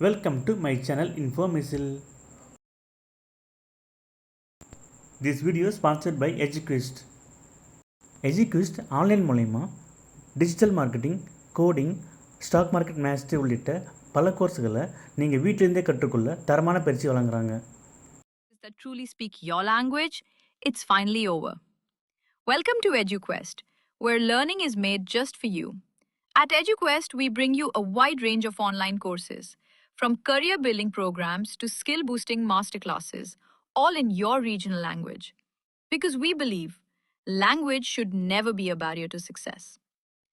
Welcome to my channel Info Missile. This video is sponsored by EduQuest. EduQuest online மூலமா digital marketing, coding, stock market mastery உள்ளிட்ட பல கோர்ஸ்களை நீங்கள் வீட்டிலிருந்தே கற்றுக்கொள்ள தரமான பயிற்சி வழங்குறாங்க. That truly speak your language, it's finally over. Welcome to EduQuest, where learning is made just for you. At EduQuest, we bring you a wide range of online courses, from career building programs to skill boosting masterclasses, all in your regional language. Because we believe language should never be a barrier to success.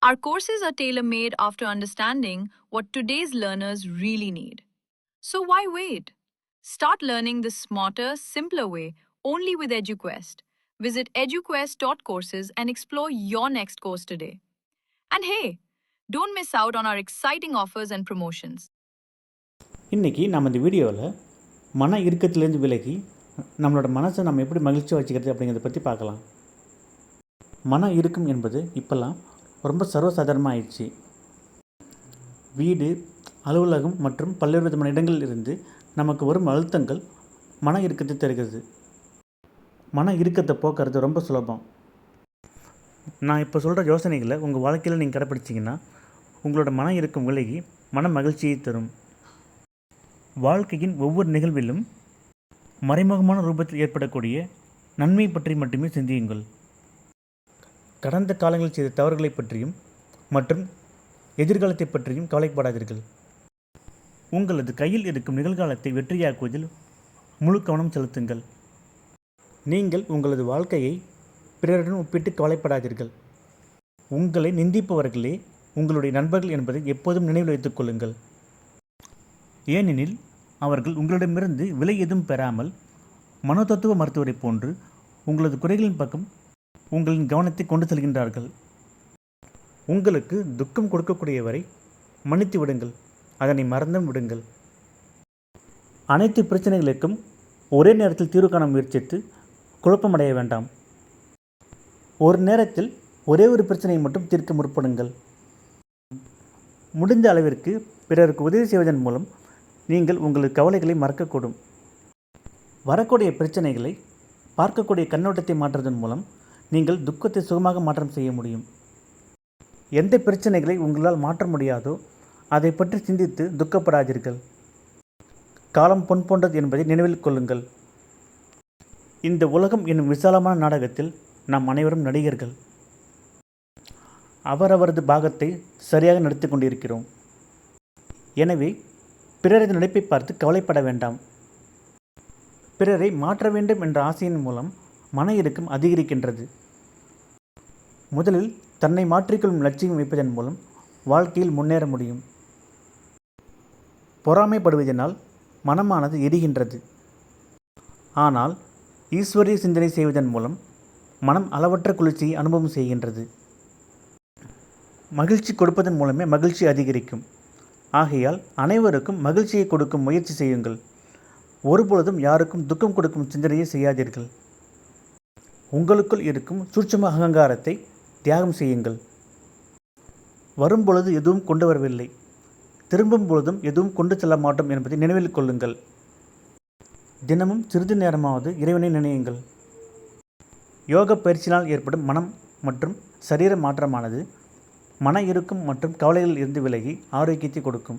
Our courses are tailor made after understanding what today's learners really need. So why wait? Start learning the smarter, simpler way only with EduQuest. Visit eduquest.courses and explore your next course today. And hey, don't miss out on our exciting offers and promotions. இன்றைக்கி நம்ம இந்த வீடியோவில் மன இறுக்கத்திலேருந்து விலகி நம்மளோட மனசை நம்ம எப்படி மகிழ்ச்சியாக வச்சுக்கிறது அப்படிங்கிறத பற்றி பார்க்கலாம். மன இறுக்கம் என்பது இப்போல்லாம் ரொம்ப சர்வசாதாரணமாக ஆயிடுச்சு. வீடு, அலுவலகம் மற்றும் பல்வேறு விதமான இடங்களில் இருந்து நமக்கு வரும் அழுத்தங்கள் மன இறுக்கத்தை தருகிறது. மன இறுக்கத்தை போக்குறது ரொம்ப சுலபம். நான் இப்போ சொல்கிற யோசனைகளை உங்கள் வாழ்க்கையில் நீங்கள் கடைப்பிடிச்சிங்கன்னா உங்களோட மன இறுக்கம் விலகி மன மகிழ்ச்சியை தரும். வாழ்க்கையின் ஒவ்வொரு நிகழ்விலும் மறைமுகமான ரூபத்தில் ஏற்படக்கூடிய நன்மை பற்றி மட்டுமே சிந்தியுங்கள். கடந்த காலங்களில் செய்த தவறுகளை பற்றியும் மற்றும் எதிர்காலத்தை பற்றியும் கவலைப்படாதீர்கள். உங்களது கையில் இருக்கும் நிகழ்காலத்தை வெற்றியாக்குவதில் முழு கவனம் செலுத்துங்கள். நீங்கள் உங்களது வாழ்க்கையை பிறருடன் ஒப்பிட்டு கவலைப்படாதீர்கள். உங்களை நிந்திப்பவர்களே உங்களுடைய நண்பர்கள் என்பதை எப்போதும் நினைவில் வைத்துக் கொள்ளுங்கள். ஏனெனில் அவர்கள் உங்களிடமிருந்து விலை எதுவும் பெறாமல் மனோதத்துவ மருத்துவரை போன்று உங்களது குறைகளின் பக்கம் உங்களின் கவனத்தை கொண்டு செல்கின்றார்கள். உங்களுக்கு துக்கம் கொடுக்கக்கூடியவரை மன்னித்து விடுங்கள், அதனை மறந்தும் விடுங்கள். அனைத்து பிரச்சனைகளுக்கும் ஒரே நேரத்தில் தீர்வு காண முயற்சித்து குழப்பமடைய வேண்டாம். ஒரு நேரத்தில் ஒரே ஒரு பிரச்சனையை மட்டும் தீர்க்க முற்படுங்கள். முடிந்த அளவிற்கு பிறருக்கு உதவி செய்வதன் மூலம் நீங்கள் உங்களது கவலைகளை மறக்கக்கூடும். வரக்கூடிய பிரச்சனைகளை பார்க்கக்கூடிய கண்ணோட்டத்தை மாற்றுவதன் மூலம் நீங்கள் துக்கத்தை சுகமாக மாற்றம் செய்ய முடியும். எந்த பிரச்சனைகளை உங்களால் மாற்ற முடியாதோ அதை பற்றி சிந்தித்து துக்கப்படாதீர்கள். காலம் பொன் போன்றது என்பதை நினைவில் கொள்ளுங்கள். இந்த உலகம் என்னும் விசாலமான நாடகத்தில் நாம் அனைவரும் நடிகர்கள். அவரவரது பாகத்தை சரியாக நடத்தி கொண்டிருக்கிறோம். எனவே பிறரது நடிப்பை பார்த்து கவலைப்பட வேண்டாம். பிறரை மாற்ற வேண்டும் என்ற ஆசையின் மூலம் மன இறுக்கம் அதிகரிக்கின்றது. முதலில் தன்னை மாற்றிக்கொள்ளும் லட்சியம் வைப்பதன் மூலம் வாழ்க்கையில் முன்னேற முடியும். பொறாமைப்படுவதனால் மனமானது எரிகின்றது. ஆனால் ஈஸ்வரிய சிந்தனை செய்வதன் மூலம் மனம் அளவற்ற குளிர்ச்சியை அனுபவம் செய்கின்றது. மகிழ்ச்சி கொடுப்பதன் மூலமே மகிழ்ச்சி அதிகரிக்கும். ஆகையால் அனைவருக்கும் மகிழ்ச்சியை கொடுக்கும் முயற்சி செய்யுங்கள். ஒருபொழுதும் யாருக்கும் துக்கம் கொடுக்கும் சிந்தனையை செய்யாதீர்கள். உங்களுக்குள் இருக்கும் சூட்சும அகங்காரத்தை தியாகம் செய்யுங்கள். வரும்பொழுது எதுவும் கொண்டு வரவில்லை, திரும்பும் பொழுதும் எதுவும் கொண்டு செல்ல மாட்டோம் என்பதை நினைவில் கொள்ளுங்கள். தினமும் சிறிது நேரமாவது இறைவனை நினையுங்கள். யோக பயிற்சியினால் ஏற்படும் மனம் மற்றும் சரீர மாற்றமானது மன இறுக்கம் மற்றும் கவலைகளில் இருந்து விலகி ஆரோக்கியத்தை கொடுக்கும்.